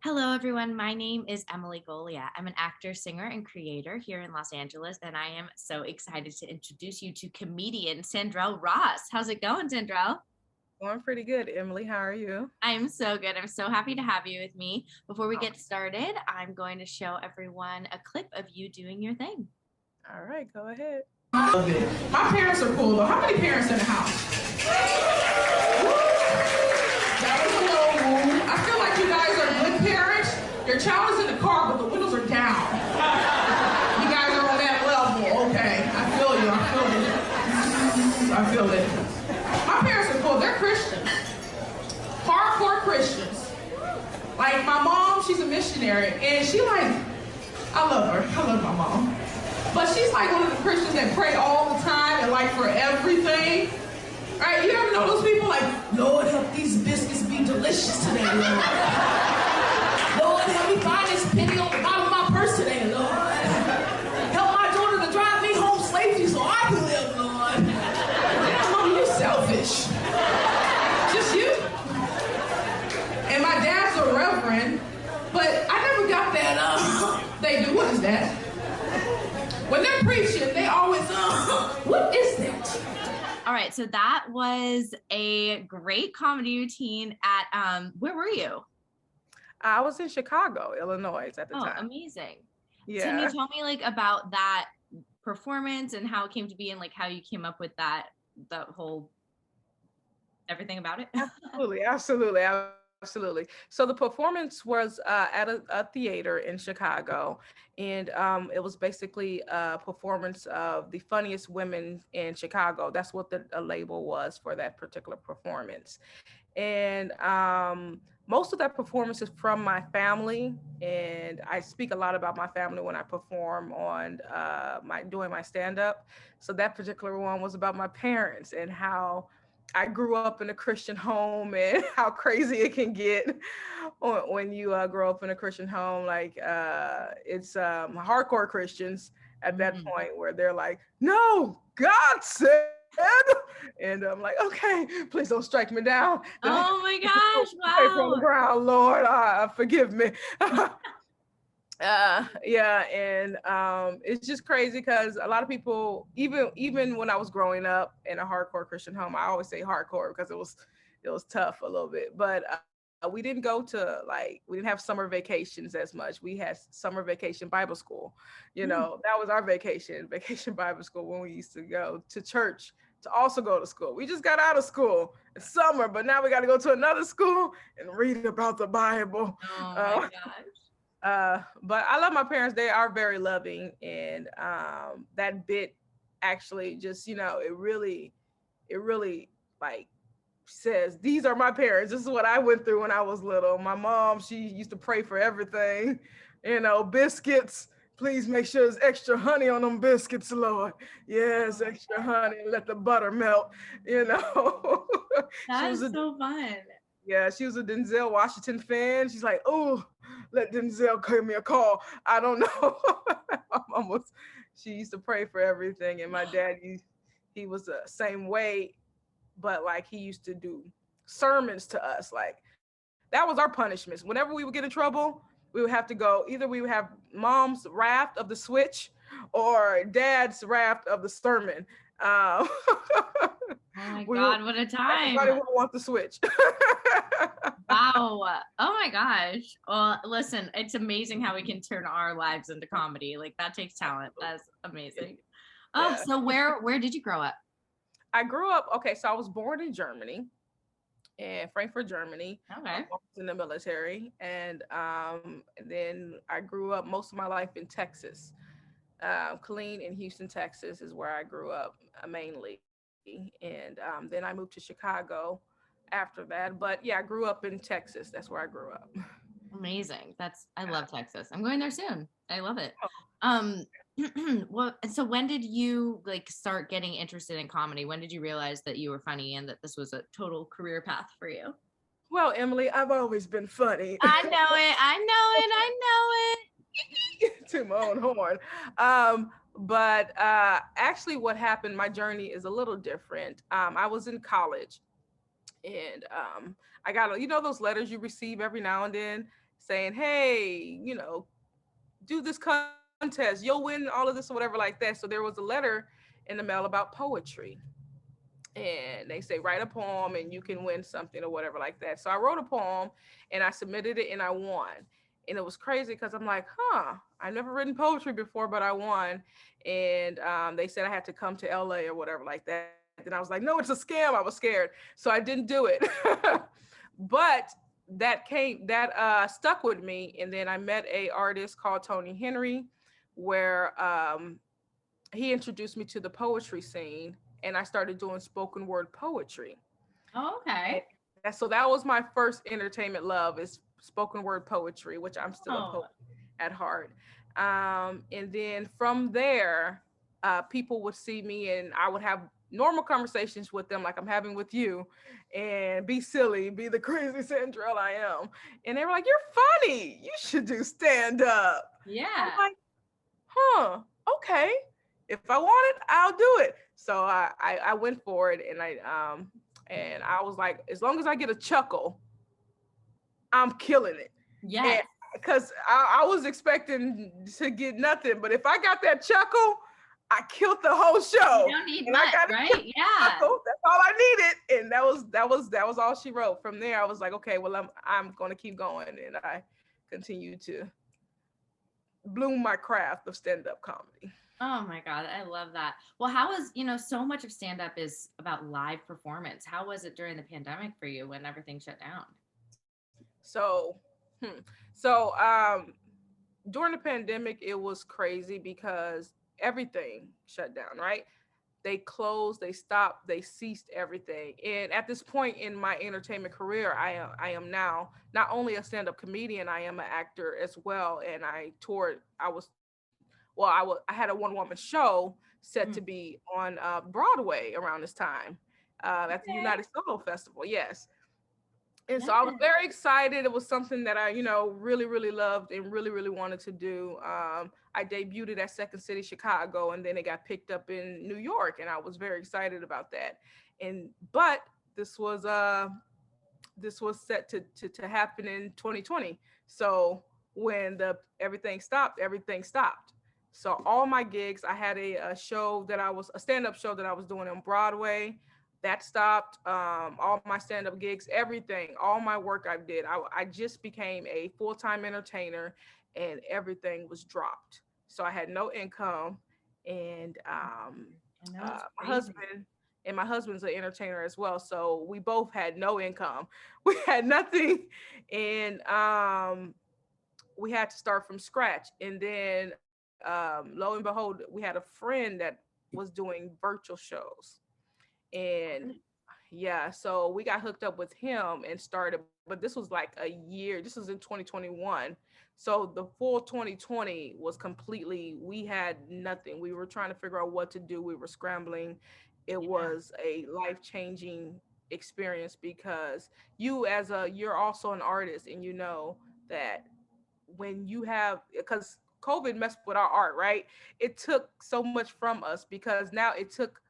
Hello, everyone. My name is Emily Golia. I'm an actor, singer, and creator here in Los Angeles, and I am so excited to introduce you to comedian Sandrell Ross. How's it going, Sandrell? Going pretty good, Emily. How are you? I'm so good. I'm so happy to have you with me. Before we get started, I'm going to show everyone a clip of you doing your thing. All right, go ahead. I love it. My parents are cool though. How many parents in the house? That was a low woo. I feel like you guys are good parents. Your child is in the car, but the windows are down. You guys are on that level. Okay. I feel you. I feel it. My parents are cool. They're Christians. Hardcore Christians. Like my mom, she's a missionary, and I love her. I love my mom. But she's like one of the Christians that pray all the time and like for everything. Right? You ever know those people like, Lord, help these biscuits be delicious today, Lord. Lord, help me find this penny on the bottom of my purse today, Lord. Help my daughter to drive me home safely so I can live, Lord. Yeah, Mom, you're selfish. Just you. And my dad's a reverend, but I never got that, they do, what is that? When they're preaching, they always, what is that? All right, so that was a great comedy routine at, where were you? I was in Chicago, Illinois at the Oh, time. amazing. Yeah. Can you tell me like about that performance and how it came to be and like how you came up with that whole everything about it? Absolutely. So the performance was at a theater in Chicago, and it was basically a performance of the funniest women in Chicago. That's what the label was for that particular performance. And most of that performance is from my family, and I speak a lot about my family when I perform on my doing my stand up. So that particular one was about my parents and how I grew up in a Christian home and how crazy it can get when you grow up in a Christian home. Like it's hardcore Christians at that Mhm. point where they're like, "No, God said," and I'm like, "Okay, please don't strike me down. Oh my gosh, Pray from the wow. ground, Lord. Forgive me." Yeah, and it's just crazy because a lot of people, even when I was growing up in a hardcore Christian home, I always say hardcore because it was tough a little bit, but we didn't go to, like, we didn't have summer vacations as much. We had summer vacation Bible school. Hmm. That was our vacation Bible school, when we used to go to church to also go to school. We just got out of school in summer, but now we got to go to another school and read about the Bible. Oh my Uh, gosh. but I love my parents. They are very loving, and that bit actually just, it really like says, these are my parents. This is what I went through when I was little. My mom, she used to pray for everything, biscuits. Please make sure there's extra honey on them biscuits, Lord. Oh Yes, my extra gosh. honey. Let the butter melt. You know, she That was is a so fun. yeah, she was a Denzel Washington fan. She's like, oh, let Denzel give me a call. I don't know. Almost. She used to pray for everything, and my dad, he was the same way, but like he used to do sermons to us. Like that was our punishments. Whenever we would get in trouble, we would have to go. Either we would have mom's wrath of the switch, or dad's wrath of the sermon. Uh, Oh my we would, God, what a time. everybody would want the switch. Wow. Oh my gosh. Well, listen, it's amazing how we can turn our lives into comedy. Like that takes talent. That's amazing. Oh, Yeah. so where did you grow up? I grew up, okay, so I was born in Germany, in Frankfurt, Germany. I Okay. was in the military. And then I grew up most of my life in Texas. Killeen in Houston, Texas is where I grew up mainly. And then I moved to Chicago after that. But yeah, I grew up in Texas. That's where I grew up. Amazing. I love Texas. I'm going there soon. I love it. Oh, Um well, and so when did you like start getting interested in comedy? When did you realize that you were funny and that this was a total career path for you? well, Emily, I've always been funny. I know it. I know it. I To my own horn. But actually, what happened, my journey is a little different. I was in college, and I got, those letters you receive every now and then saying, hey, do this contest, you'll win all of this or whatever like that. So there was a letter in the mail about poetry, and they say write a poem and you can win something or whatever like that. So I wrote a poem and I submitted it and I won. And it was crazy because I'm like, I've never written poetry before, but I won. And they said I had to come to LA or whatever like that. And I was like, no, it's a scam. I was scared. So I didn't do it. But that stuck with me. And then I met a artist called Tony Henry, where he introduced me to the poetry scene, and I started doing spoken word poetry. Oh, okay. So that was my first entertainment love, is spoken word poetry, which I'm still a Oh, poet at heart. And then from there, people would see me and I would have normal conversations with them like I'm having with you, and be silly, be the crazy Sandrell I am. And they were like, you're funny. You should do stand up. yeah. I'm like, okay. If I want it, I'll do it. So I went for it, and I was like, as long as I get a chuckle, I'm killing it. Yes. Because I was expecting to get nothing, but if I got that chuckle, I killed the whole show. You don't need and much, I got right? Yeah. chuckle. That's all I needed, and that was all she wrote. From there, I was like, okay, well, I'm going to keep going, and I continue to bloom my craft of stand-up comedy. Oh my God, I love that. Well, how was, so much of stand up is about live performance. How was it during the pandemic for you when everything shut down? So, so during the pandemic, it was crazy because everything shut down, right? They closed, they stopped, they ceased everything. And at this point in my entertainment career, I am now not only a stand-up comedian, I am an actor as well. And I toured. I had a one-woman show set to be on Broadway around this time, at the Okay. United Solo Festival. Yes. And so I was Yes. very excited. It was something that I, really, really loved and really, really wanted to do. I debuted it at Second City, Chicago, and then it got picked up in New York, and I was very excited about that. But this was set to happen in 2020. So when the everything stopped. So all my gigs, I had a stand-up show that I was doing on Broadway. That stopped. All my stand-up gigs, everything, all my work I did. I just became a full-time entertainer, and everything was dropped. So I had no income, and I know it's my crazy. husband's an entertainer as well. So we both had no income. We had nothing, and we had to start from scratch. And then lo and behold, we had a friend that was doing virtual shows, and yeah, so we got hooked up with him and started. But this was like a year. This was in 2021. So the full 2020 was completely, we had nothing. We were trying to figure out what to do. We were scrambling. It Yeah. was a life-changing experience because you're also an artist, and you know that when you have, because COVID messed with our art, right? It took so much from us because now it took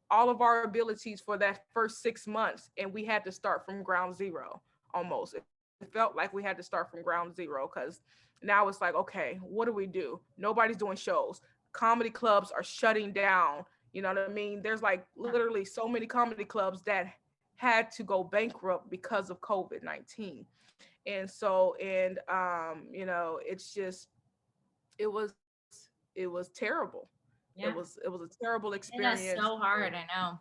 all of our abilities for that first 6 months, and we had to start from ground zero almost. It felt like we had to start from ground zero because now it's like, okay, what do we do? Nobody's doing shows. Comedy clubs are shutting down. You know what I mean? There's like literally so many comedy clubs that had to go bankrupt because of COVID-19. And so, and it's just, it was terrible. Yeah. It was a terrible That's experience. so hard. I know.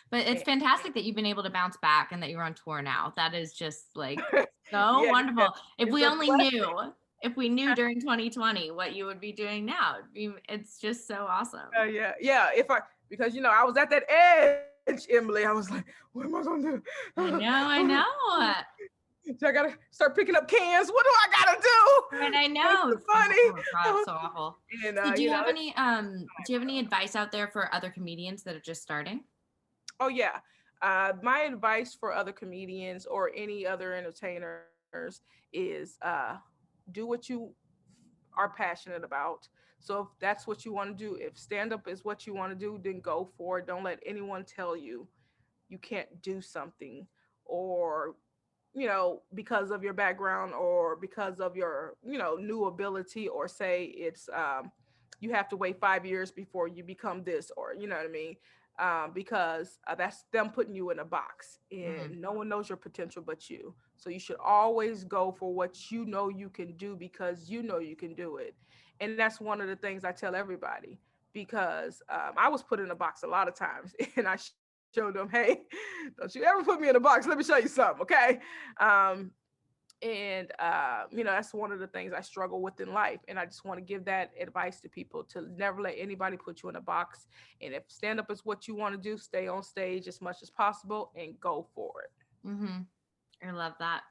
But it's And- fantastic that you've been able to bounce back and that you're on tour now. That is just like so Yeah, wonderful. If it's we a only blessing. knew, if we knew during 2020 what you would be doing now, it's just so awesome. Yeah. Because I was at that edge, Emily. I was like, what am I gonna do? I know. So I gotta start picking up cans. What do I gotta do? Right, I know. It's funny. Oh my God, it's so awful. And So do you have any advice out there for other comedians that are just starting? oh yeah. My advice for other comedians or any other entertainers is do what you are passionate about. So if that's what you want to do, if stand up is what you want to do, then go for it. Don't let anyone tell you you can't do something, or you know, because of your background or because of your, you know, new ability, or say it's you have to wait 5 years before you become this, or you know what I mean, because that's them putting you in a box, Mhm. and no one knows your potential but you. So you should always go for what you know you can do, because you know you can do it. And that's one of the things I tell everybody, because I was put in a box a lot of times, and I showed them, hey, don't you ever put me in a box. Let me show you something, okay? And you know, that's one of the things I struggle with in life, and I just want to give that advice to people, to never let anybody put you in a box. And if stand up is what you want to do, stay on stage as much as possible and go for it. Mhm. I love that.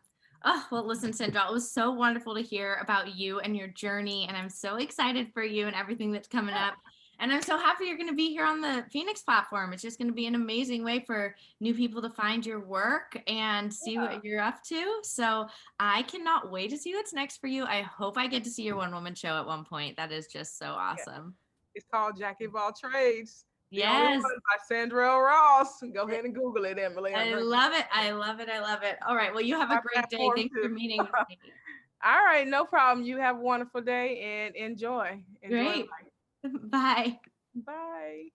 Oh, well, listen, Sandra, it was so wonderful to hear about you and your journey. And I'm so excited for you and everything that's coming up. And I'm so happy you're going to be here on the Phoenix platform. It's just going to be an amazing way for new people to find your work and see Yeah. what you're up to. So I cannot wait to see what's next for you. I hope I get to see your one woman show at one point. That is just so Yeah. awesome. It's called Jackie of All Trades. The only one, Yes. by SANDRELL ROSS. Go ahead and Google it, Emily. I love it. I love it. I love it. All right. Well, you have a My great day. platform Thanks for too. meeting with me. All right, no problem. You have a wonderful day and enjoy. Enjoy Great. life. Bye. Bye.